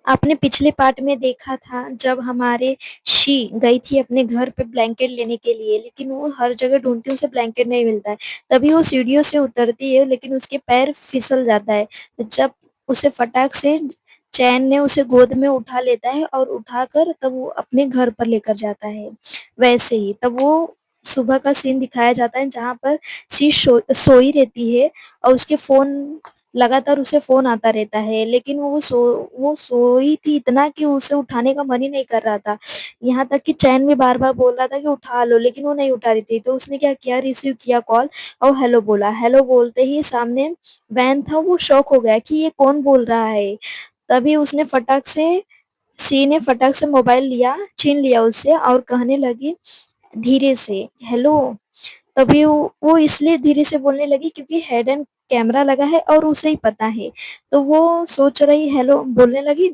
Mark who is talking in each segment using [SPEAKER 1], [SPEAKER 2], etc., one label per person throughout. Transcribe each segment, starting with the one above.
[SPEAKER 1] आपने पिछले पार्ट में देखा था जब हमारे शी गई थी अपने घर पे ब्लैंकेट लेने के लिए, लेकिन वो हर जगह ढूंढती है, उसे ब्लैंकेट नहीं मिलता है। तभी वो सीढ़ियों से उतरती है, लेकिन उसके पैर फिसल जाता है। तो जब उसे फटाक से चैन ने उसे गोद में उठा लेता है और उठाकर तब वो अपने घर पर लेकर जाता है। वैसे ही तब वो सुबह का सीन दिखाया जाता है जहाँ पर शी सोई रहती है और उसके फोन लगातार उसे फ़ोन आता रहता है, लेकिन वो सोई थी इतना कि उसे उठाने का मन ही नहीं कर रहा था। यहाँ तक कि चैन भी बार-बार बोल रहा था कि उठा लो, लेकिन वो नहीं उठा रही थी। तो उसने क्या किया, रिसीव किया कॉल और हेलो बोला। हेलो बोलते ही सामने वैन था, वो शॉक हो गया कि ये कौन बोल रहा है। तभी उसने फटाक से सी ने फटाक से मोबाइल लिया, छीन लिया उससे और कहने लगी धीरे से, हेलो। तभी वो इसलिए धीरे से बोलने लगी क्योंकि हेड एंड कैमरा लगा है और उसे ही पता है। तो वो सोच रही हेलो बोलने लगी।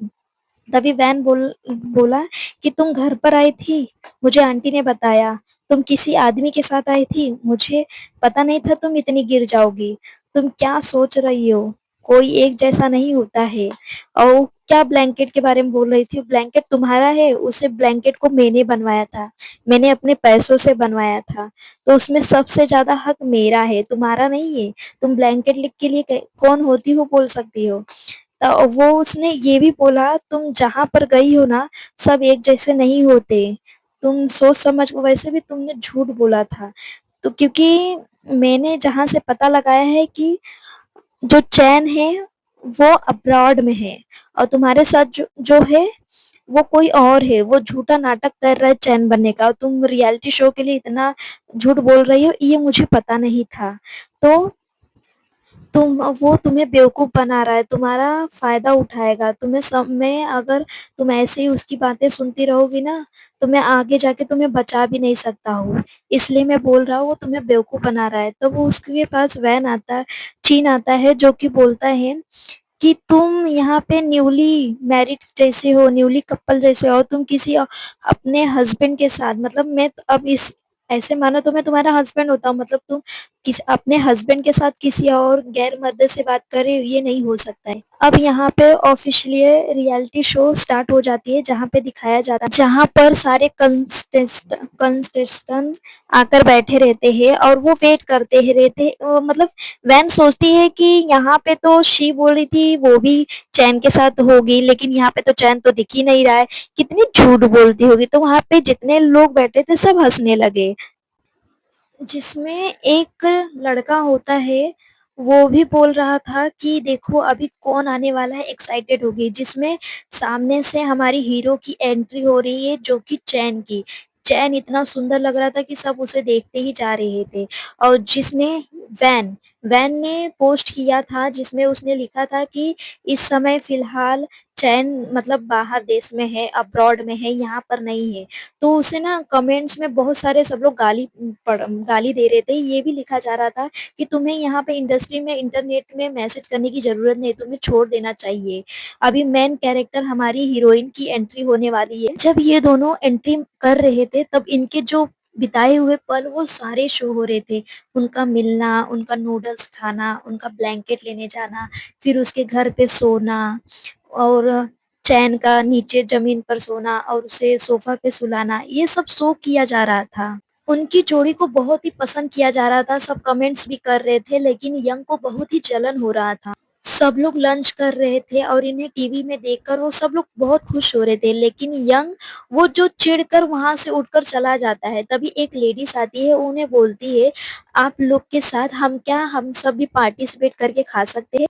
[SPEAKER 1] तभी वैन बोला कि तुम घर पर आई थी, मुझे आंटी ने बताया। तुम किसी आदमी के साथ आई थी, मुझे पता नहीं था तुम इतनी गिर जाओगी। तुम क्या सोच रही हो, कोई एक जैसा नहीं होता है। और क्या ब्लैंकेट के बारे में बोल रही थी, ब्लैंकेट तुम्हारा है, उसे ब्लैंकेट को मैंने बनवाया था, मैंने अपने पैसों से बनवाया था। तो उसमें सबसे ज्यादा हक मेरा है, तुम्हारा नहीं है। तुम ब्लैंकेट लिख के लिए कौन होती हो बोल सकती हो। वो उसने ये भी बोला तुम जहाँ पर गई हो ना, सब एक जैसे नहीं होते। तुम सोच समझ को, वैसे भी तुमने झूठ बोला था। तो क्योंकि मैंने जहाँ से पता लगाया है कि जो चैन है वो अब्रॉड में है और तुम्हारे साथ जो है वो कोई और है। वो झूठा नाटक कर रहा है चैन बनने का और तुम रियलिटी शो के लिए इतना झूठ बोल रही हो, ये मुझे पता नहीं था। तो वो तुम्हें बेवकूफ बना रहा है, तुम्हारा फायदा उठाएगा। तुम्हें सब में अगर तुम ऐसे ही उसकी बातें सुनती रहोगी ना, तो मैं आगे जाके तुम्हें बचा भी नहीं सकता हूँ। इसलिए मैं बोल रहा हूँ वो तुम्हें बेवकूफ बना रहा है। तो वो उसके पास वैन आता है, चीन आता है, जो कि बोलता है कि तुम यहाँ पे न्यूली मैरिड जैसे हो, न्यूली कपल जैसे हो। तुम किसी अपने हस्बैंड के साथ, मतलब मैं अब इस ऐसे मानो तो मैं तुम्हारा हस्बैंड होता हूँ, मतलब तुम किस अपने हस्बैंड के साथ किसी और गैर मर्द से बात करे, ये नहीं हो सकता है। अब यहाँ पे ऑफिशियली रियलिटी शो स्टार्ट हो जाती है, जहाँ पे दिखाया जाता है, जहाँ पर सारे कंटेस्टेंट आकर बैठे रहते हैं और वो वेट करते हैं रहते, मतलब वैन सोचती है कि यहाँ पे तो शी बोल रही थी वो भी चैन के साथ होगी, लेकिन यहाँ पे तो चैन तो दिख ही नहीं रहा है, कितनी झूठ बोलती होगी। तो वहां पे जितने लोग बैठे थे सब हंसने लगे। जिसमें एक लड़का होता है, वो भी बोल रहा था कि देखो अभी कौन आने वाला है, एक्साइटेड होगी। जिसमें सामने से हमारी हीरो की एंट्री हो रही है, जो कि चैन की। चैन इतना सुंदर लग रहा था कि सब उसे देखते ही जा रहे थे। और जिसमें वैन वैन ने पोस्ट किया था, जिसमें उसने लिखा था कि इस समय फिलहाल चैन मतलब बाहर देश में है, अब्रॉड में है, यहाँ पर नहीं है। तो उसे ना कमेंट्स में बहुत सारे सब लोग गाली दे रहे थे। ये भी लिखा जा रहा था कि तुम्हें यहाँ पे इंडस्ट्री में इंटरनेट में मैसेज करने की जरूरत नहीं, तुम्हें छोड़ देना चाहिए। अभी मेन कैरेक्टर हमारी हीरोइन की एंट्री होने वाली है। जब ये दोनों एंट्री कर रहे थे तब इनके जो बिताए हुए पल वो सारे शो हो रहे थे। उनका मिलना, उनका नूडल्स खाना, उनका ब्लैंकेट लेने जाना, फिर उसके घर पे सोना और चैन का नीचे जमीन पर सोना और उसे सोफा पे सुलाना, ये सब शो किया जा रहा था। उनकी जोड़ी को बहुत ही पसंद किया जा रहा था, सब कमेंट्स भी कर रहे थे, लेकिन यंग को बहुत ही जलन हो रहा था। सब लोग लंच कर रहे थे और इन्हें टीवी में देखकर वो सब लोग बहुत खुश हो रहे थे, लेकिन यंग वो जो चिढ़कर वहां से उठकर चला जाता है। तभी एक लेडीज आती है, उन्हें बोलती है आप लोग के साथ हम सब भी पार्टिसिपेट करके खा सकते हैं।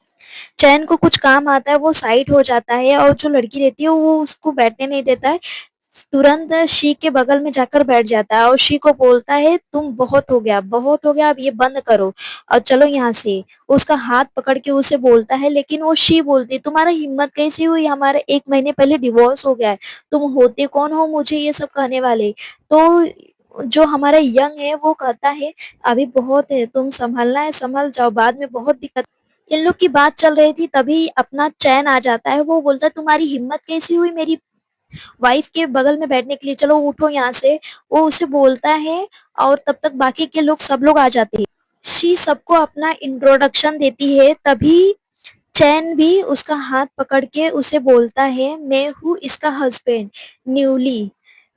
[SPEAKER 1] चैन को कुछ काम आता है, वो साइड हो जाता है और जो लड़की रहती है वो उसको बैठने नहीं देता है। तुरंत शी के बगल में जाकर बैठ जाता है और शी को बोलता है तुम बहुत हो गया, अब ये बंद करो और चलो यहाँ से। उसका हाथ पकड़ के उसे बोलता है, लेकिन वो शी बोलती है तुम्हारा हिम्मत कैसी हुई, हमारा 1 महीने पहले डिवोर्स हो गया है, तुम होते कौन हो मुझे ये सब कहने वाले। तो जो हमारा यंग है वो कहता है अभी बहुत है, तुम संभलना है संभल जाओ, बाद में बहुत दिक्कत। इन लोग की बात चल रही थी, तभी अपना चैन आ जाता है। वो बोलता है तुम्हारी हिम्मत कैसी हुई मेरी वाइफ के बगल में बैठने के लिए, चलो उठो यहाँ से। वो उसे बोलता है और तब तक बाकी के लोग सब लोग आ जाते हैं। शी सबको अपना इंट्रोडक्शन देती है। तभी चैन भी उसका हाथ पकड़ के उसे बोलता है, मैं हूँ इसका हस्बैंड न्यूली।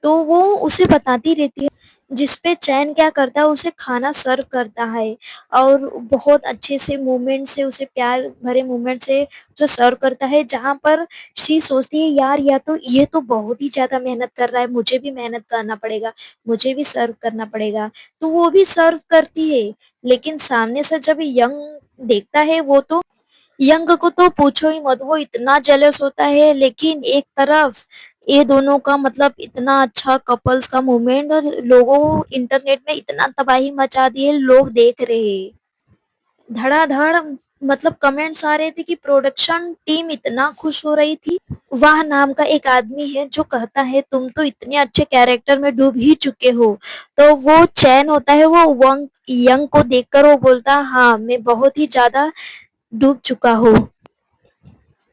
[SPEAKER 1] तो वो उसे बताती रहती है, जिसपे चैन क्या करता है, उसे खाना सर्व करता है और बहुत अच्छे से मूवमेंट से, उसे प्यार भरे मूवमेंट से जो सर्व करता है, जहाँ पर शी सोचती है यार या तो ये तो बहुत ही ज्यादा मेहनत कर रहा है, मुझे भी मेहनत करना पड़ेगा, मुझे भी सर्व करना पड़ेगा। तो वो भी सर्व करती है, लेकिन सामने से जब यंग देखता है, वो तो यंग को तो पूछो ही मत, वो इतना जेलस होता है। लेकिन एक तरफ ये दोनों का मतलब इतना अच्छा कपल्स का मूवमेंट, और लोगों इंटरनेट में इतना तबाही मचा दी है, लोग देख रहे हैं धड़ाधड़। मतलब कमेंट्स आ रहे थे कि प्रोडक्शन टीम इतना खुश हो रही थी। वाह नाम का एक आदमी है जो कहता है तुम तो इतने अच्छे कैरेक्टर में डूब ही चुके हो। तो वो चैन होता है, वो वंग यंग को देखकर वो बोलता हाँ मैं बहुत ही ज्यादा डूब चुका हूँ।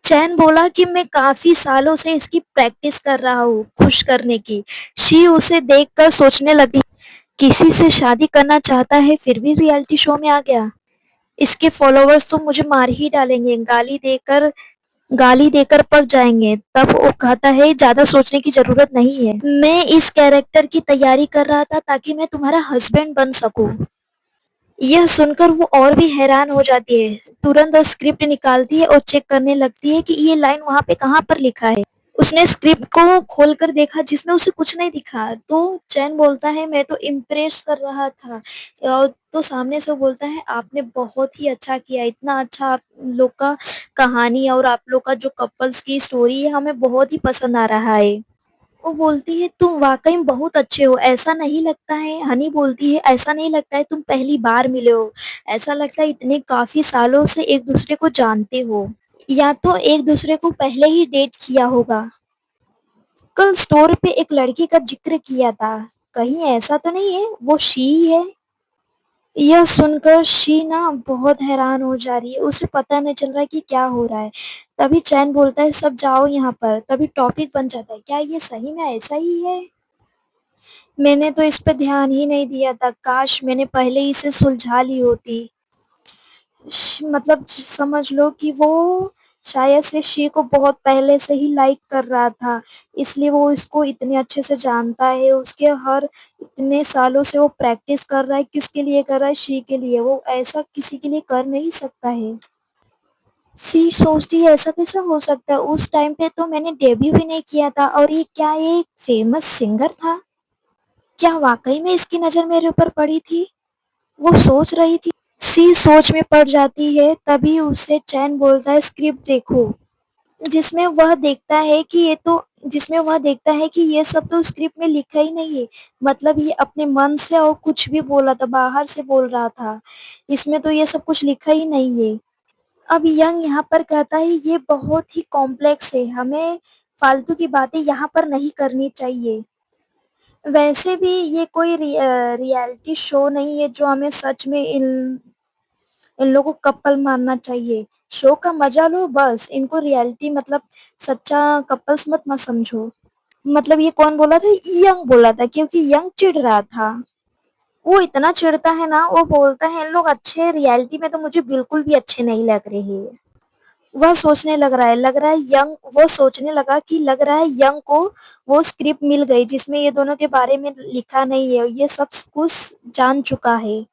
[SPEAKER 1] चैन बोला कि मैं काफी सालों से इसकी प्रैक्टिस कर रहा हूँ खुश करने की। शी उसे देखकर सोचने लगी, किसी से शादी करना चाहता है फिर भी रियलिटी शो में आ गया। इसके फॉलोवर्स तो मुझे मार ही डालेंगे, गाली देकर पक जाएंगे। तब वो कहता है ज्यादा सोचने की जरूरत नहीं है, मैं इस कैरेक्टर की तैयारी कर रहा था ताकि मैं तुम्हारा हस्बैंड बन सकूं। यह सुनकर वो और भी हैरान हो जाती है, तुरंत स्क्रिप्ट निकालती है और चेक करने लगती है कि ये लाइन वहां पे कहाँ पर लिखा है। उसने स्क्रिप्ट को खोलकर देखा जिसमें उसे कुछ नहीं दिखा। तो चैन बोलता है मैं तो इम्प्रेस कर रहा था। और तो सामने से वो बोलता है आपने बहुत ही अच्छा किया, इतना अच्छा आप लोग का कहानी और आप लोग का जो कपल्स की स्टोरी है हमें बहुत ही पसंद आ रहा है। वो बोलती है तुम वाकई में बहुत अच्छे हो, ऐसा नहीं लगता है। हनी बोलती है ऐसा नहीं लगता है तुम पहली बार मिले हो, ऐसा लगता है इतने काफी सालों से एक दूसरे को जानते हो, या तो एक दूसरे को पहले ही डेट किया होगा। कल स्टोर पे एक लड़की का जिक्र किया था, कहीं ऐसा तो नहीं है वो शी है। यह सुनकर शी ना बहुत हैरान हो जा रही है, उसे पता नहीं चल रहा है कि क्या हो रहा है। तभी चैन बोलता है सब जाओ यहाँ पर। तभी टॉपिक बन जाता है, क्या ये सही में ऐसा ही है? मैंने तो इस पे ध्यान ही नहीं दिया था, काश मैंने पहले ही इसे सुलझा ली होती। मतलब समझ लो कि वो शायद से शी को बहुत पहले से ही लाइक कर रहा था, इसलिए वो इसको इतने अच्छे से जानता है। उसके हर इतने सालों से वो प्रैक्टिस कर रहा है, किसके लिए कर रहा है? शी के लिए। वो ऐसा किसी के लिए कर नहीं सकता है। सी सोचती है ऐसा कैसा हो सकता है, उस टाइम पे तो मैंने डेब्यू भी नहीं किया था, और ये क्या एक फेमस सिंगर था? क्या वाकई में इसकी नजर मेरे ऊपर पड़ी थी? वो सोच रही थी। सी सोच में पड़ जाती है, तभी उसे चैन बोलता है स्क्रिप्ट देखो। जिसमें वह देखता है कि ये तो जिसमें वह देखता है कि ये सब तो स्क्रिप्ट में लिखा ही नहीं है। मतलब ये अपने मन से और कुछ भी बोला था, बाहर से बोल रहा था, इसमें तो ये सब कुछ लिखा ही नहीं है। अब यंग यहाँ पर कहता है ये बहुत ही कॉम्प्लेक्स है, हमें फालतू की बातें यहाँ पर नहीं करनी चाहिए। वैसे भी ये कोई रियलिटी शो नहीं है जो हमें सच में इन इन लोगों को कपल मानना चाहिए। शो का मजा लो बस, इनको रियलिटी मतलब सच्चा कपल्स मत समझो। मतलब ये कौन बोला था? यंग बोला था, क्योंकि यंग चिढ़ रहा था। वो इतना चिढ़ता है ना, वो बोलता है इन लोग अच्छे, रियलिटी में तो मुझे बिल्कुल भी अच्छे नहीं लग रहे। वह सोचने लग रहा है यंग वो सोचने लगा कि लग रहा है यंग को वो स्क्रिप्ट मिल गई जिसमें ये दोनों के बारे में लिखा नहीं है, ये सब कुछ जान चुका है।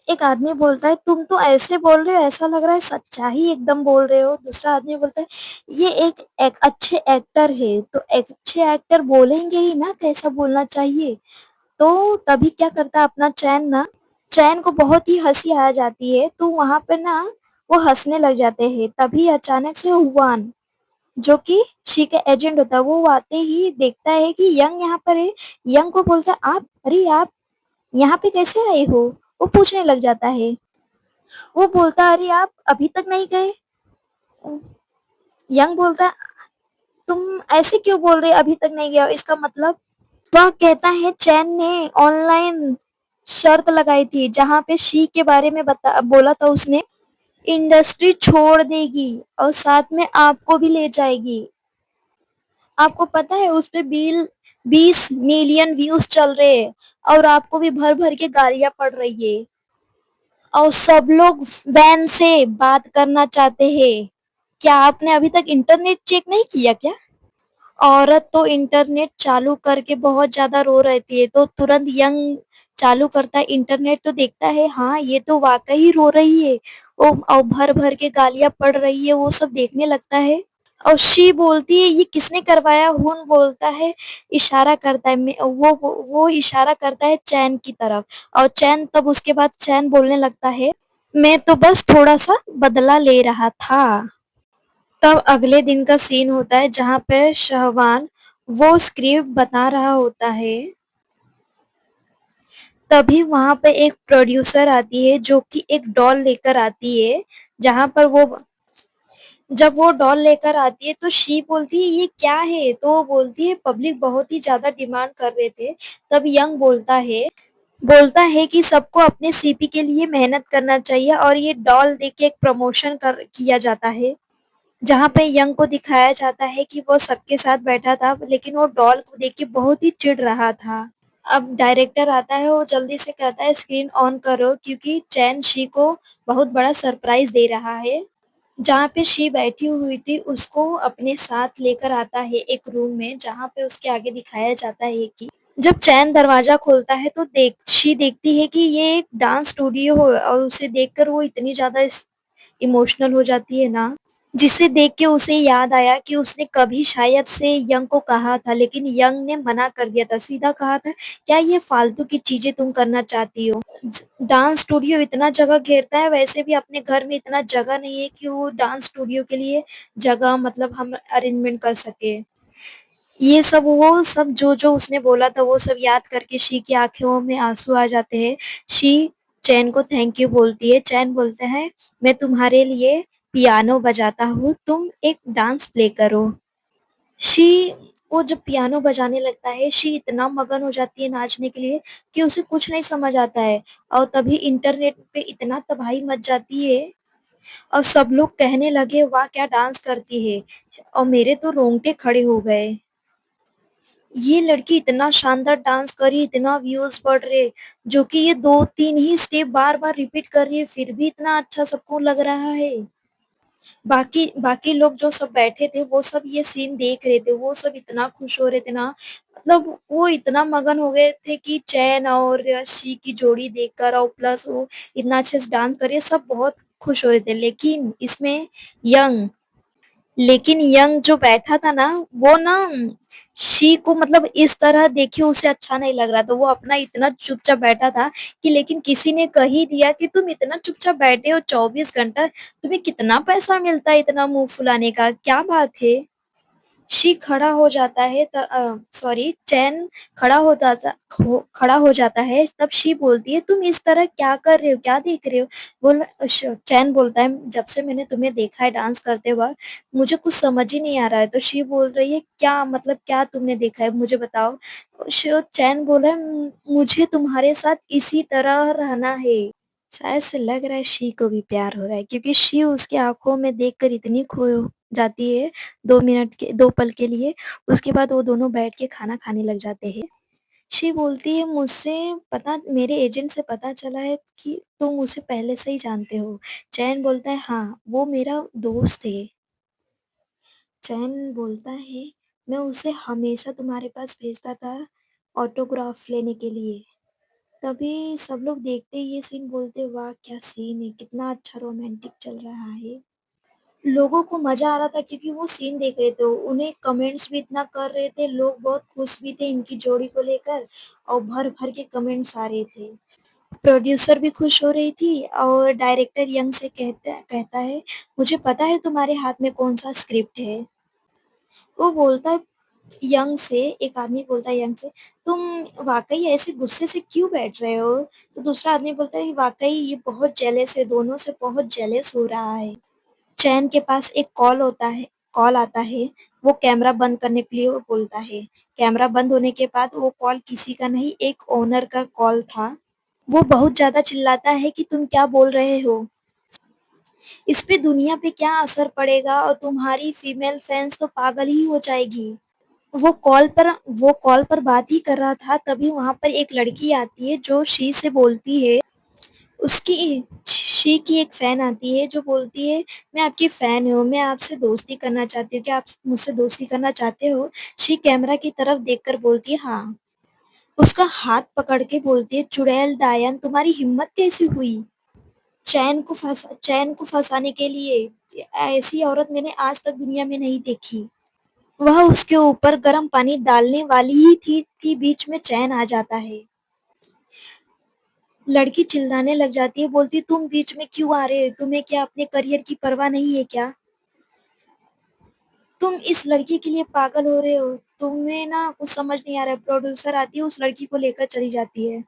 [SPEAKER 1] एक आदमी बोलता है तुम तो ऐसे बोल रहे हो, ऐसा लग रहा है सच्चा ही एकदम बोल रहे हो। दूसरा आदमी बोलता है ये एक अच्छे एक्टर है, तो अच्छे एक्टर बोलेंगे ही ना कैसा बोलना चाहिए। तो तभी क्या करता है अपना चैन ना, चैन को बहुत ही हंसी आ जाती है, तो वहां पे ना वो हंसने लग जाते हैं। तभी अचानक से हुआन, जो कि शी का एजेंट होता है, वो आते ही देखता है कि यंग यहाँ पर है। यंग को बोलता है आप, अरे आप यहाँ पे कैसे आए हो? वो पूछने लग जाता है। वो बोलता अरे आप अभी तक नहीं गए? यंग बोलता तुम ऐसे क्यों बोल रहे अभी तक नहीं गया, इसका मतलब? वह कहता है चैन ने ऑनलाइन शर्त लगाई थी जहां पे शी के बारे में बता बोला था उसने, इंडस्ट्री छोड़ देगी और साथ में आपको भी ले जाएगी। आपको पता है उस पे बिल 20 मिलियन व्यूज चल रहे हैं, और आपको भी भर भर के गालियां पड़ रही है, और सब लोग बैन से बात करना चाहते हैं। क्या आपने अभी तक इंटरनेट चेक नहीं किया क्या? औरत तो इंटरनेट चालू करके बहुत ज़्यादा रो रहती है, तो तुरंत यंग चालू करता है इंटरनेट तो देखता है हाँ, ये तो वाक़ई रो रही है। वो और भर-भर के गालियाँ पढ़ रही है, वो सब देखने लगता है। और शी बोलती है ये किसने करवाया? हुन बोलता है, इशारा करता है मैं वो इशारा करता है चैन की तरफ और चैन तब उसके बाद चैन बोलने लगता है, मैं तो बस थोड़ा-सा बदला ले रहा था। तब अगले दिन का सीन होता है जहाँ पे शहवान वो स्क्रिप्ट बता रहा होता है, तभी वहाँ पे एक प्रोड्यूसर आती है जो कि एक डॉल लेकर आती है, जहाँ पर वो जब वो डॉल लेकर आती है तो शी बोलती है ये क्या है? तो वो बोलती है पब्लिक बहुत ही ज़्यादा डिमांड कर रहे थे। तब यंग बोलता है कि सबको अपने सीपी के लिए मेहनत करना चाहिए और ये डॉल देके एक प्रमोशन कर किया जाता है। जहाँ पे यंग को दिखाया जाता है कि वो सबके साथ बैठा था, लेकिन वो डॉल को देख के बहुत ही चिढ़ रहा था। अब डायरेक्टर आता है, वो जल्दी से कहता है स्क्रीन ऑन करो क्योंकि चैन शी को बहुत बड़ा सरप्राइज़ दे रहा है। जहाँ पे शी बैठी हुई थी, उसको अपने साथ लेकर आता है एक रूम में, जहाँ पे उसके आगे दिखाया जाता है कि जब चैन दरवाज़ा खोलता है तो शी देखती है कि ये एक डांस स्टूडियो है और उसे देखकर वो इतनी ज़्यादा इस इमोशनल हो जाती है ना, जिसे देख के उसे याद आया कि उसने कभी शायद से यंग को कहा था, लेकिन यंग ने मना कर दिया था। सीधा कहा था, "क्या ये फालतू की चीज़ें तुम करना चाहती हो?" डांस स्टूडियो इतना जगह घेरता है, वैसे भी अपने घर में इतना जगह नहीं है कि वो डांस स्टूडियो के लिए जगह मतलब हम अरेंजमेंट कर सकें। ये सब वो सब जो-जो उसने बोला था, वो सब याद करके शी की आँखों में आँसू आ जाते हैं। शी चैन को थैंक यू बोलती है। चैन बोलता है, "मैं तुम्हारे लिए पियानो बजाता हूँ, तुम एक डांस प्ले करो।" शी वो जब पियानो बजाने लगता है, शी इतना मगन हो जाती है नाचने के लिए कि उसे कुछ नहीं समझ आता है और तभी इंटरनेट पे इतना तबाही मच जाती है और सब लोग कहने लगे, "वाह! क्या डांस करती है।" और मेरे तो रोंगटे खड़े हो गए। ये लड़की इतना शानदार डांस कर रही है, इतना व्यूज़ बढ़ रहे, जो कि ये 2-3 ही स्टेप बार-बार रिपीट कर रही है, फिर भी इतना अच्छा सबको लग रहा है। बाकी बाकी लोग जो सब बैठे थे, वो सब ये सीन देख रहे थे, वो सब इतना खुश हो रहे थे ना, मतलब वो इतना मगन हो गए थे कि चैन और शी की जोड़ी देखकर और प्लस वो इतना अच्छे से डांस कर रही है, सब बहुत खुश हो रहे थे। यंग लेकिन यंग जो बैठा था ना, वो ना शी को मतलब इस तरह देखे उसे अच्छा नहीं लग रहा था। वो अपना इतना चुपचाप बैठा था कि लेकिन किसी ने कह ही दिया कि तुम इतना चुपचाप बैठे हो 24 घंटा, तुम्हें कितना पैसा मिलता है इतना मुँह फुलाने का, क्या बात है? शी खड़ा हो जाता है सॉरी चैन खड़ा हो जाता है, तब शी बोलती है, "तुम इस तरह क्या कर रहे हो? क्या देख रहे हो?" चैन बोलता है, "जब से मैंने तुम्हें देखा है डांस करते हुए, मुझे कुछ समझ ही नहीं आ रहा है।" तो शी बोल रही है, "क्या मतलब क्या तुमने देखा है? मुझे बताओ।" चैन बोला है, मुझे तुम्हारे साथ इसी तरह रहना है।" शायद से लग रहा है शी को भी प्यार हो रहा है क्योंकि शी उसकी आँखों में देखकर इतनी खो जाती है 2 पल के लिए, उसके बाद वो दोनों बैठ के खाना खाने लग जाते हैं। शी बोलती है मुझसे पता मेरे एजेंट से पता चला है कि तुम उसे पहले से ही जानते हो। चैन बोलता है हाँ, वो मेरा दोस्त है। चैन बोलता है मैं उसे हमेशा तुम्हारे पास भेजता था ऑटोग्राफ लेने के लिए। तभी सब लोग देखते ही ये सीन बोलते वाह क्या सीन है, कितना अच्छा रोमांटिक चल रहा है। लोगों को मज़ा आ रहा था क्योंकि वो सीन देख रहे थे, उन्हें कमेंट्स भी इतना कर रहे थे, लोग बहुत खुश भी थे इनकी जोड़ी को लेकर और भर-भर के कमेंट्स आ रहे थे। प्रोड्यूसर भी खुश हो रही थी और डायरेक्टर यंग से कहता है, "मुझे पता है तुम्हारे हाथ में कौन-सा स्क्रिप्ट है।" वो बोलता है यंग से एक आदमी बोलता है यंग से, "तुम वाक़ई ऐसे गुस्से से क्यों बैठ रहे हो?" तो दूसरा आदमी बोलता है, "वाक़ई ये बहुत जेलस है, दोनों से बहुत जेलस हो रहा है।" चैन के पास एक कॉल आता है, वो कैमरा बंद करने के लिए वो बोलता है। कैमरा बंद होने के बाद वो कॉल किसी का नहीं, एक ओनर का कॉल था। वो बहुत ज़्यादा चिल्लाता है कि तुम क्या बोल रहे हो? इस पे दुनिया पे क्या असर पड़ेगा और तुम्हारी फीमेल फैन्स तो पागल ही हो जाएगी। वो कॉल पर बात ही कर रहा था तभी वहाँ पर एक लड़की आती है जो शी से बोलती है उसकी शी की एक फैन आती है जो बोलती है, "मैं आपकी फैन हूँ, मैं आपसे दोस्ती करना चाहती हूँ, क्या आप मुझसे दोस्ती करना चाहते हो?" शी कैमरा की तरफ देखकर बोलती है, "हाँ।" उसका हाथ पकड़ के बोलती है, "चुड़ैल डायन तुम्हारी हिम्मत कैसे हुई? चैन को फँसाने के लिए ऐसी औरत मैंने आज तक दुनिया में नहीं देखी।" वह उसके ऊपर गर्म पानी डालने वाली ही थी कि बीच में चैन आ जाता है। लड़की चिल्लाने लग जाती है, बोलती है, "तुम बीच में क्यों आ रहे हो? तुम्हें क्या अपने करियर की परवाह नहीं है क्या? तुम इस लड़की के लिए पागल हो रहे हो? तुम्हें ना कुछ समझ नहीं आ रहा है।" प्रोड्यूसर आती है, उस लड़की को लेकर चली जाती है।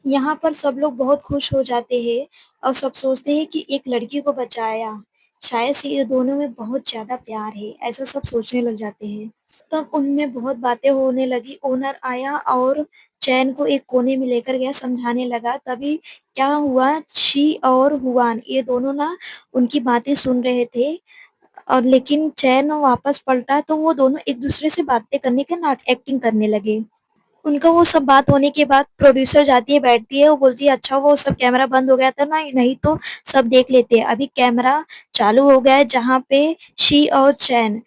[SPEAKER 1] यहाँ पर सब लोग बहुत खुश हो जाते हैं और सब सोचते हैं कि एक लड़की को बचाया। शायद से ये दोनों में बहुत ज़्यादा प्यार है, ऐसा सब सोचने लग जाते हैं। तब उनमें बहुत बातें होने लगी। ओनर आया और चैन को एक कोने में लेकर गया, समझाने लगा। तभी क्या हुआ, शी और हुआन ये दोनों ना उनकी बातें सुन रहे थे और लेकिन चैन वापस पलटा तो वो दोनों एक-दूसरे से बातें करने के एक्टिंग करने लगे। उनका वो सब बात होने के बाद प्रोड्यूसर जाती है, बैठती है, वो बोलती है, "अच्छा वो सब कैमरा बंद हो गया था ना, नहीं तो सब देख लेते। अभी कैमरा चालू हो गया है जहाँ पे शी और चैन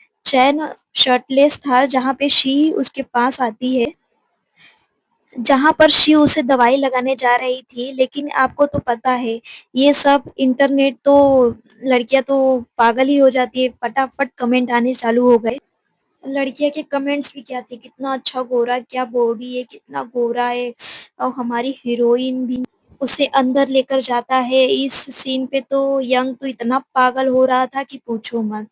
[SPEAKER 1] शर्टलेस था जहाँ पे शी उसके पास आती है, जहाँ पर शी उसे दवाई लगाने जा रही थी। लेकिन आपको तो पता है, ये सब इंटरनेट तो लड़कियाँ तो पागल ही हो जाती है, फटाफट कमेंट आने चालू हो गए। लड़कियों के कमेंट्स भी क्या थे, कितना अच्छा गोरा, क्या बॉडी है, कितना गोरा है और हमारी हीरोइन भी उसे अंदर लेकर जाता है। इस सीन पे तो यंग तो इतना पागल हो रहा था कि पूछो मत।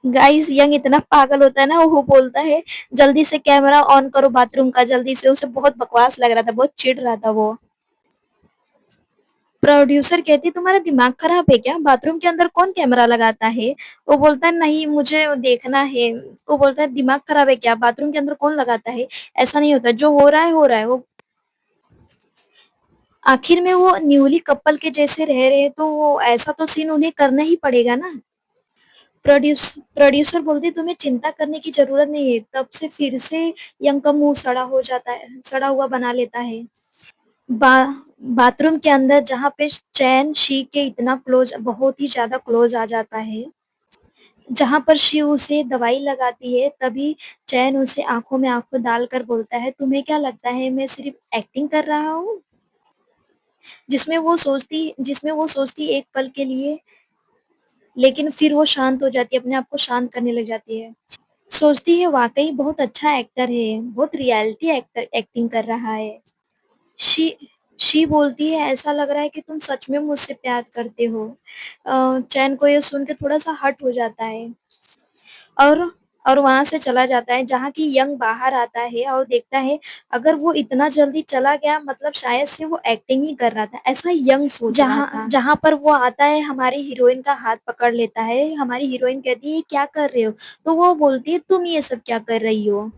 [SPEAKER 1] गाइस यंग इतना पागल होता है ना, वो बोलता है, "जल्दी से कैमरा ऑन करो बाथरूम का, जल्दी से।" उसे बहुत बकवास लग रहा था, बहुत चिढ़ रहा था वो। प्रोड्यूसर कहती, "तुम्हारा दिमाग खराब है क्या? बाथरूम के अंदर कौन कैमरा लगाता है?" वो बोलता है, "नहीं मुझे देखना है।" वो बोलता है, "दिमाग खराब है क्या? बाथरूम के अंदर कौन लगाता है? ऐसा नहीं होता, जो हो रहा है हो रहा है।" वो आखिर में वो न्यूली कपल के जैसे रह रहे हैं तो वो ऐसा तो सीन उन्हें करना ही पड़ेगा ना। प्रोड्यूसर बोलती, "तुम्हें चिंता करने की ज़रूरत नहीं है।" तब से फिर से यंग का मुँह सड़ा हो जाता है, सड़ा हुआ बना लेता है। बा बाथरूम के अंदर जहाँ पे चैन शी के इतना क्लोज, बहुत ही ज़्यादा क्लोज आ जाता है, जहाँ पर शी उसे दवाई लगाती है, तभी चैन उसे आँखों में आँखें डालकर बोलता है, "तुम्हें क्या लगता है मैं सिर्फ़ एक्टिंग कर रहा हूँ?" जिसमें वो सोचती एक पल के लिए, लेकिन फिर वो शांत हो जाती है, अपने आप को शांत करने लग जाती है। सोचती है वाक़ई बहुत अच्छा एक्टर है, बहुत रियलिटी एक्टिंग कर रहा है। शी शी बोलती है, "ऐसा लग रहा है कि तुम सच में मुझसे प्यार करते हो।" चैन को ये सुन के थोड़ा-सा हर्ट हो जाता है और वहाँ से चला जाता है, जहाँ कि यंग बाहर आता है और देखता है अगर वो इतना जल्दी चला गया मतलब शायद से वो एक्टिंग ही कर रहा था, ऐसा यंग सोच रहा था। जहाँ पर वो आता है हमारी हीरोइन का हाथ पकड़ लेता है, हमारी हीरोइन कहती है, "ये क्या कर रहे हो?" तो वो बोलती है, "तुम ये सब क्या कर रही हो?"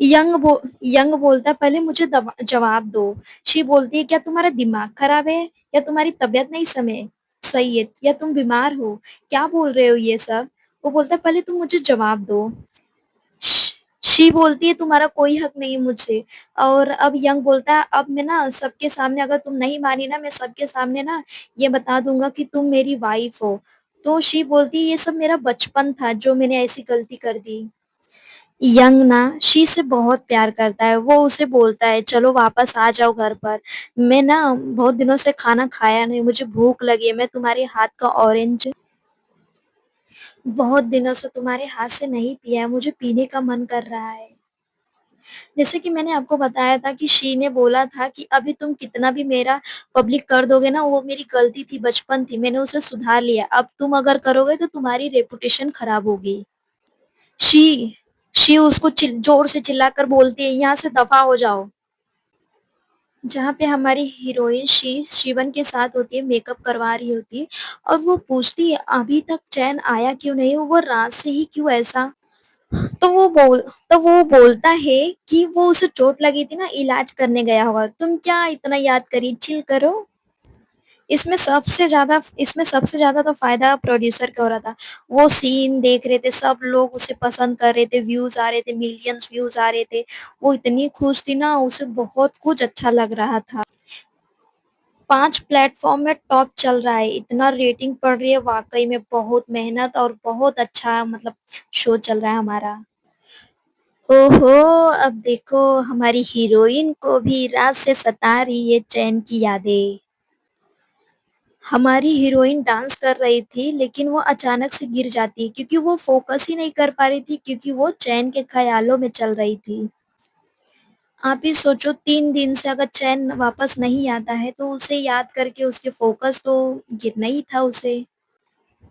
[SPEAKER 1] यंग बोलता है, "पहले मुझे जवाब दो।" शी बोलती है, "क्या तुम्हारा दिमाग खराब है या तुम्हारी तबीयत नहीं समय सही है या तुम बीमार हो? क्या बोल रहे हो ये सब?" वो बोलता है, "पहले तुम मुझे जवाब दो।" श शी बोलती है, "तुम्हारा कोई हक नहीं मुझसे।" और अब यंग बोलता है, "अब मैं ना सबके सामने अगर तुम नहीं मानी ना, मैं सबके सामने ना ये बता दूँगा कि तुम मेरी वाइफ़ हो।" तो शी बोलती है, "ये सब मेरा बचपन था जो मैंने ऐसी गलती कर दी।" यंग ना शी से बहुत प्यार करता है। वो उसे बोलता है, "चलो वापस आ जाओ घर पर। मैं ना बहुत दिनों से खाना खाया नहीं, मुझे भूख लगी है। मैं तुम्हारे हाथ का ऑरेंज बहुत दिनों से तुम्हारे हाथ से नहीं पिया है, मुझे पीने का मन कर रहा है।" जैसे कि मैंने आपको बताया था कि शी ने बोला था कि अभी तुम कितना भी मेरा पब्लिक कर दोगे ना, वो मेरी गलती थी, बचपन थी, मैंने उसे सुधार लिया। अब तुम अगर करोगे तो तुम्हारी रेपुटेशन खराब होगी। शी शी उसको ज़ोर से चिल्लाकर बोलती है, "यहाँ से दफ़ा हो जाओ।" जहाँ पे हमारी हीरोइन शिवन के साथ होती है, मेकअप करवा रही होती है और वो पूछती है, "अभी तक चैन आया क्यों नहीं? वो रात से ही क्यों ऐसा?" तो वो बोलता है कि वो उसे चोट लगी थी ना, इलाज करने गया होगा। तुम क्या इतना याद करी, चिल करो। इसमें सबसे ज़्यादा तो फ़ायदा प्रोड्यूसर का हो रहा था। वो सीन देख रहे थे, सब लोग उसे पसंद कर रहे थे, व्यूज़ आ रहे थे, मिलियंस व्यूज़ आ रहे थे। वो इतनी खुश थी ना, उसे बहुत कुछ अच्छा लग रहा था। 5 प्लेटफ़ॉर्म में टॉप चल रहा है, इतना रेटिंग पड़ रही है, वाक़ई में बहुत मेहनत और बहुत अच्छा मतलब शो चल रहा है हमारा। ओहो! अब देखो हमारी हीरोइन को भी रात से सता रही है चैन की यादें। हमारी हीरोइन डांस कर रही थी, लेकिन वो अचानक से गिर जाती है क्योंकि वो फ़ोकस ही नहीं कर पा रही थी क्योंकि वो चैन के ख़यालों में चल रही थी। आप ही सोचो 3 दिन से अगर चैन वापस नहीं आता है, तो उसे याद करके उसके फ़ोकस तो गिरना ही था उसे।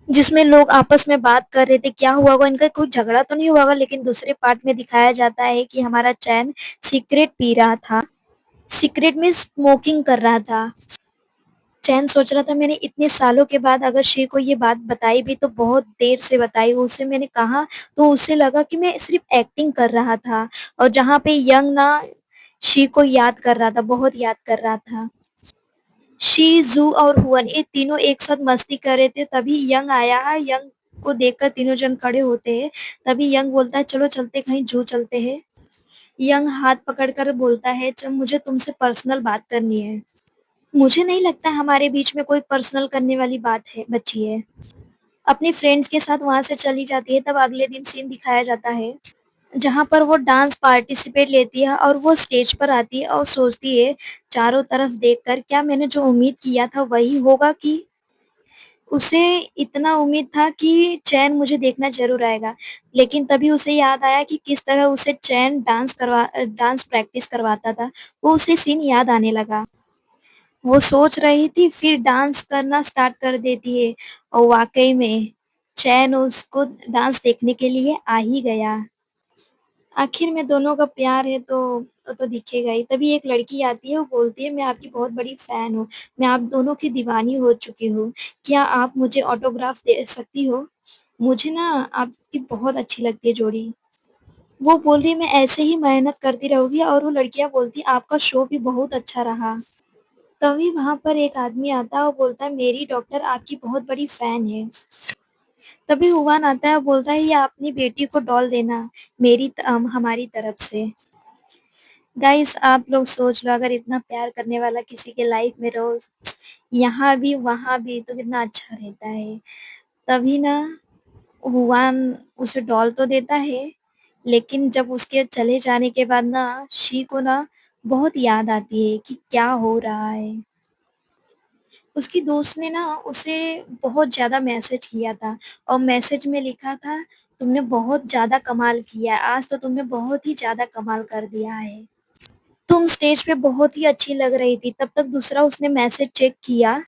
[SPEAKER 1] जिसमें लोग आपस में बात कर रहे थे, क्या हुआ होगा इनका कोई झगड़ा तो नहीं हुआ होगा, लेकिन दूसरे पार्ट में दिखाया जाता है कि हमारा चैन सिगरेट पी रहा था। सिगरेट में स्मोकिंग कर रहा था। चैन सोच रहा था मैंने इतने सालों के बाद अगर शी को ये बात बताई भी तो बहुत देर से बताई। उसे मैंने कहा तो उसे लगा कि मैं सिर्फ़ एक्टिंग कर रहा था और जहाँ पे यंग ना शी को याद कर रहा था, बहुत याद कर रहा था। शी, ज़ू और हुआन ये तीनों एक साथ मस्ती कर रहे थे तभी यंग आया है। यंग को देखकर तीनों जन खड़े होते हैं। तभी यंग बोलता है चलो चलते कहीं ज़ू चलते हैं। यंग हाथ पकड़कर बोलता है च मुझे तुमसे पर्सनल बात करनी है। मुझे नहीं लगता हमारे बीच में कोई पर्सनल करने वाली बात है बची है। अपनी फ्रेंड्स के साथ वहाँ से चली जाती है तब अगले दिन सीन दिखाया जाता है, जहाँ पर वो डांस पार्टिसिपेट लेती है और वो स्टेज पर आती है और सोचती है चारों तरफ देखकर क्या मैंने जो उम्मीद किया था वही होगा कि उसे इतना उम्मीद था कि चैन मुझे देखना ज़रूर आएगा। लेकिन तभी उसे याद आया कि किस तरह उसे चैन डांस प्रैक्टिस करवाता था, वो उसे सीन याद आने लगा। वो सोच रही थी फिर डांस करना स्टार्ट कर देती है और वाक़ई में चैन उसको डांस देखने के लिए आ ही गया। आखिर में दोनों का प्यार है तो वो तो दिखेगा ही। तभी एक लड़की आती है, वो बोलती है मैं आपकी बहुत बड़ी फ़ैन हूँ। मैं आप दोनों की दीवानी हो चुकी हूँ। क्या आप मुझे ऑटोग्राफ दे सकती हो? मुझे ना आपकी बहुत अच्छी लगती है जोड़ी। वो बोल रही है मैं ऐसे ही मेहनत करती रहूँगी और वो लड़कियाँ बोलती आपका शो भी बहुत अच्छा रहा। तभी वहाँ पर एक आदमी आता है और बोलता है मेरी डॉक्टर आपकी बहुत बड़ी फ़ैन है। तभी हुआन आता है और बोलता है ये अपनी बेटी को डॉल देना हमारी तरफ से। गाइस आप लोग सोच लो अगर इतना प्यार करने वाला किसी के लाइफ में रहो, यहाँ भी वहाँ भी तो कितना अच्छा रहता है। तभी ना हुआन उसे डॉल तो देता है, लेकिन जब उसके चले जाने के बाद ना शी को ना बहुत याद आती है कि क्या हो रहा है। उसकी दोस्त ने ना उसे बहुत ज़्यादा मैसेज किया था और मैसेज में लिखा था तुमने बहुत ज़्यादा कमाल किया है, आज तो तुमने बहुत ही ज़्यादा कमाल कर दिया है। तुम स्टेज पे बहुत ही अच्छी लग रही थी, तब तक दूसरा उसने मैसेज चेक किया,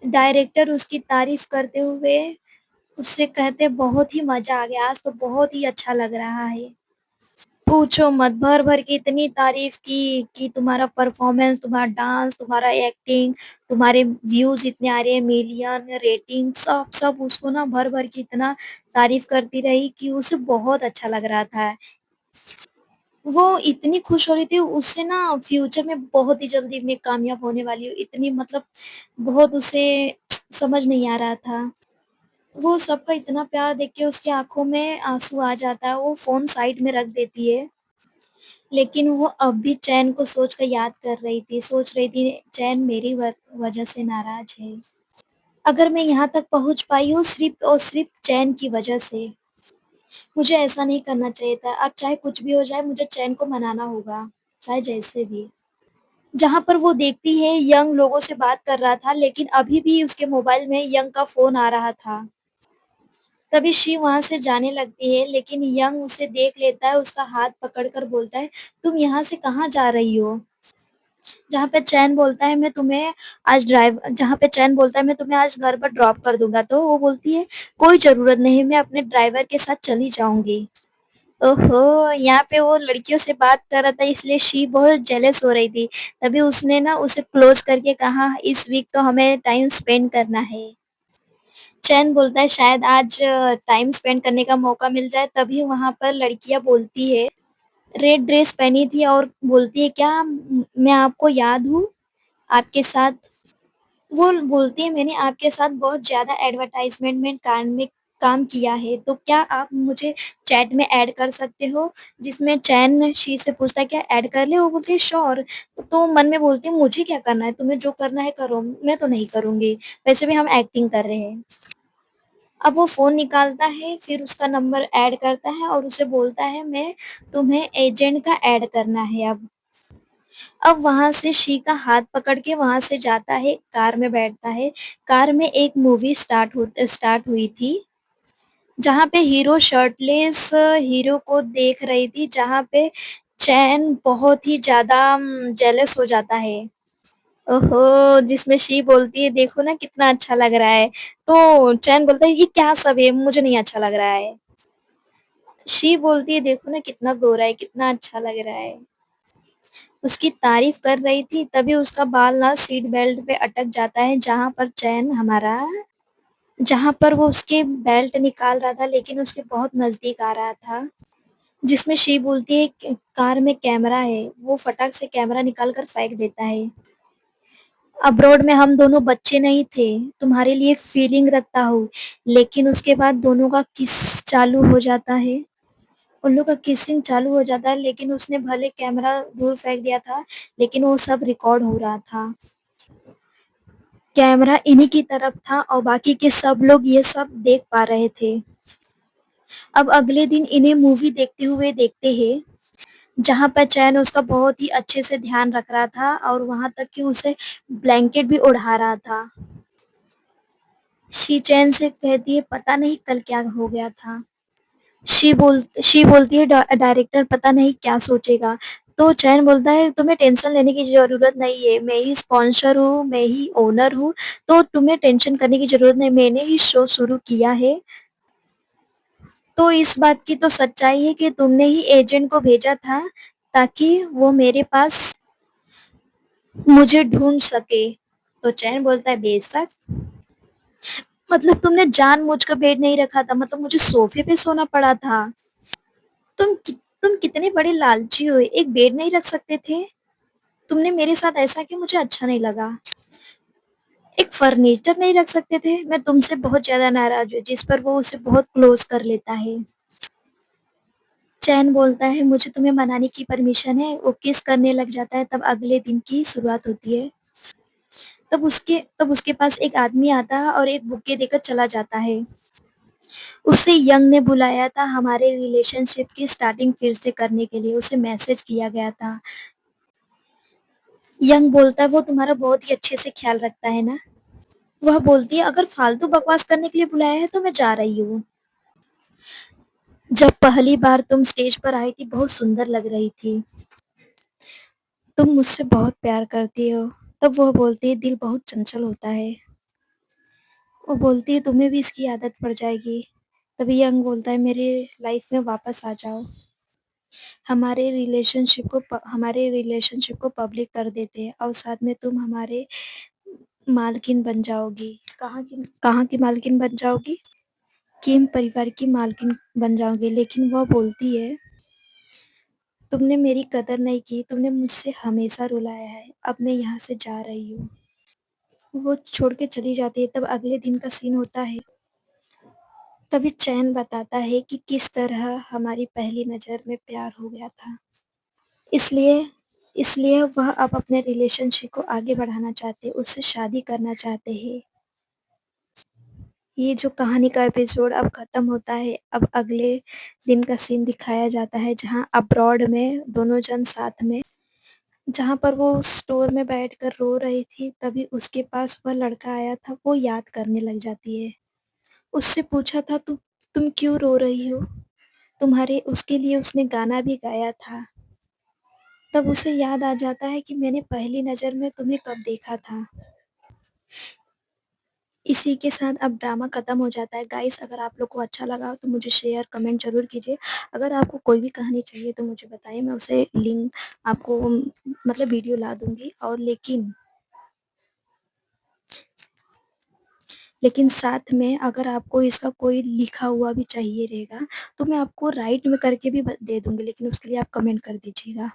[SPEAKER 1] डायरेक्टर उसकी तारीफ़ करते हुए उससे कहते बहुत ही मज़ा आ गया, आज तो बहुत ही अच्छा लग रहा है। पूछो मत, भर-भर के इतनी तारीफ़ की कि तुम्हारा परफ़ॉर्मेंस, तुम्हारा डांस, तुम्हारा एक्टिंग, तुम्हारे व्यूज़ इतने आ रहे हैं, मिलियन रेटिंग सब उसको ना भर-भर के इतना तारीफ़ करती रही कि उसे बहुत अच्छा लग रहा था। वो इतनी खुश हो रही थी, उससे ना फ्यूचर में बहुत ही जल्दी मैं कामयाब होने वाली हूँ, इतनी मतलब बहुत उसे समझ नहीं आ रहा था। वो सबका इतना प्यार देख के उसकी आँखों में आँसू आ जाता है, वो फ़ोन साइड में रख देती है। लेकिन वो अब भी चैन को सोच कर याद कर रही थी, सोच रही थी चैन मेरी वजह से नाराज़ है। अगर मैं यहाँ तक पहुँच पाई हूँ सिर्फ़ और सिर्फ़ चैन की वजह से। मुझे ऐसा नहीं करना चाहिए था, अब चाहे कुछ भी हो जाए मुझे चैन को मनाना होगा, चाहे जैसे भी। जहाँ पर वो देखती है यंग लोगों से बात कर रहा था लेकिन अभी भी उसके मोबाइल में यंग का फ़ोन आ रहा था। तभी शिव वहाँ से जाने लगती है लेकिन यंग उसे देख लेता है, उसका हाथ पकड़कर बोलता है, "तुम यहाँ से कहाँ जा रही हो?" जहाँ पे चैन बोलता है मैं तुम्हें आज घर पर ड्रॉप कर दूँगा, तो वो बोलती है, "कोई ज़रूरत नहीं, मैं अपने ड्राइवर के साथ चली जाऊँगी।" ओहो! यहाँ पे वो लड़कियों से बात कर रहा था इसलिए शी बहुत जेलस हो रही थी। तभी उसने ना उसे क्लोज़ करके कहा, "इस वीक तो हमें टाइम स्पेंड करना है।" चैन बोलता है शायद आज टाइम स्पेंड करने का मौका मिल जाए, तभी वहाँ पर लड़कियाँ बोलती है, रेड ड्रेस पहनी थी और बोलती है, "क्या मैं आपको याद हूँ? आपके साथ" वो बोलती है, "मैंने आपके साथ बहुत ज़्यादा एडवर्टाइज़मेंट में काम में काम किया है, तो क्या आप मुझे चैट में ऐड कर सकते हो? जिसमें चैन शी से पूछता है क्या ऐड कर ले? वो बोलती है श्योर। तो मन में बोलती हूँ मुझे क्या करना है? तुम्हें जो करना है करो, मैं तो नहीं करूँगी। वैसे भी हम एक्टिंग कर रहे हैं। अब वो फ़ोन निकालता है, फिर उसका नंबर ऐड करता है और उसे बोलता है मैं तुम्हें एजेंट का ऐड करना है अब। अब वहाँ से शी का हाथ पकड़ के वहाँ से जाता है, कार में बैठता है। कार में एक मूवी स्टार्ट हुई थी, जहाँ पे हीरो शर्टलेस हीरो को देख रही थी, जहाँ पे चैन बहुत ही ज़्यादा जेलस हो जाता है। ओहो! जिसमें शी बोलती है देखो ना कितना अच्छा लग रहा है। तो चैन बोलता है ये क्या सब है? मुझे नहीं अच्छा लग रहा है। शी बोलती है देखो ना कितना गोरा है, कितना अच्छा लग रहा है। उसकी तारीफ कर रही थी तभी उसका बाल ना सीट बेल्ट पे अटक जाता है, जहाँ पर वो उसके बेल्ट निकाल रहा था लेकिन उसके बहुत नज़दीक आ रहा था। जिसमें शी बोलती है कार में कैमरा है, वो फटाक से कैमरा निकाल कर फेंक देता है। अब्रॉड में हम दोनों बच्चे नहीं थे, तुम्हारे लिए फीलिंग रखता हूँ। लेकिन उसके बाद दोनों का किस चालू हो जाता है। उन लोग का किसिंग चालू हो जाता है, लेकिन उसने भले कैमरा दूर फेंक दिया था, लेकिन वो सब रिकॉर्ड हो रहा था। कैमरा इन्हीं की तरफ था और बाकी के सब लोग ये सब देख पा रहे थे। अब अगले दिन इन्हें मूवी देखते हुए देखते हैं, जहाँ पर चैन उसका बहुत ही अच्छे से ध्यान रख रहा था और वहाँ तक कि उसे ब्लैंकेट भी ओढ़ा रहा था। शी चैन से कहती है पता नहीं कल क्या हो गया था। शी बोलती है डायरेक्टर पता नहीं क्या सोचेगा। तो चैन बोलता है तुम्हें टेंशन लेने की ज़रूरत नहीं है, मैं ही स्पॉन्सर हूँ, मैं ही ओनर हूँ, तो तुम्हें टेंशन करने की ज़रूरत नहीं, मैंने ही शो शुरू किया है। तो इस बात की तो सच्चाई है कि तुमने ही एजेंट को भेजा था ताकि वो मेरे पास मुझे ढूँढ सके। तो चैन बोलता है बेशक, मतलब तुमने जानबूझकर बेड नहीं रखा था, मतलब मुझे सोफ़े पे सोना पड़ा था। तुम कितने बड़े लालची हो, एक बेड नहीं रख सकते थे? तुमने मेरे साथ ऐसा किया मुझे अच्छा नहीं लगा। एक फर्नीचर नहीं रख सकते थे? मैं तुमसे बहुत ज़्यादा नाराज़ हूँ, जिस पर वो उसे बहुत क्लोज़ कर लेता है। चैन बोलता है मुझे तुम्हें मनाने की परमिशन है, वो किस करने लग जाता है तब अगले दिन की शुरुआत होती है। तब उसके पास एक आदमी आता है और एक बुके देकर चला जाता है। उसे यंग ने बुलाया था हमारे रिलेशनशिप की स्टार्टिंग फिर से करने के लिए, उसे मैसेज किया गया था। यंग बोलता है वो तुम्हारा बहुत ही अच्छे से ख्याल रखता है ना? वह बोलती है अगर फालतू बकवास करने के लिए बुलाया है तो मैं जा रही हूँ। जब पहली बार तुम स्टेज पर आई थी बहुत सुंदर लग रही थी। तुम मुझसे बहुत प्यार करती हो। तब वह बोलती है दिल बहुत चंचल होता है। वो बोलती है तुम्हें भी इसकी आदत पड़ जाएगी। तभी यंग बोलता है मेरे लाइफ में वापस आ जाओ। हमारे रिलेशनशिप को पब्लिक कर देते हैं और साथ में तुम हमारे मालकिन बन जाओगी। कहाँ की मालकिन बन जाओगी? किम परिवार की मालकिन बन जाओगी। लेकिन वह बोलती है तुमने मेरी कदर नहीं की, तुमने मुझसे हमेशा रुलाया है, अब मैं यहाँ से जा रही हूँ। वो छोड़ के चली जाती है। तब अगले दिन का सीन होता है। तभी चैन बताता है कि किस तरह हमारी पहली नज़र में प्यार हो गया था। इसलिए इसलिए वह अब अपने रिलेशनशिप को आगे बढ़ाना चाहते हैं, उससे शादी करना चाहते हैं। ये जो कहानी का एपिसोड अब खत्म होता है, अब अगले दिन का सीन दिखाया जाता है जहाँ अब्रॉड में दोनों जन साथ में, जहाँ पर वो स्टोर में बैठकर रो रही थी तभी उसके पास वह लड़का आया था, वो याद करने लग जाती है। उससे पूछा था तुम क्यों रो रही हो? तुम्हारे उसके लिए उसने गाना भी गाया था। तब उसे याद आ जाता है कि मैंने पहली नज़र में तुम्हें कब देखा था। इसी के साथ अब ड्रामा खत्म हो जाता है। गाइस अगर आप लोग को अच्छा लगा हो तो मुझे शेयर कमेंट ज़रूर कीजिए। अगर आपको कोई भी कहानी चाहिए तो मुझे बताइए, मैं उसे लिंक आपको मतलब वीडियो ला दूँगी। और लेकिन साथ में अगर आपको इसका कोई लिखा हुआ भी चाहिए रहेगा तो मैं आपको राइट में करके भी दे दूँगी, लेकिन उसके लिए आप कमेंट कर दीजिएगा।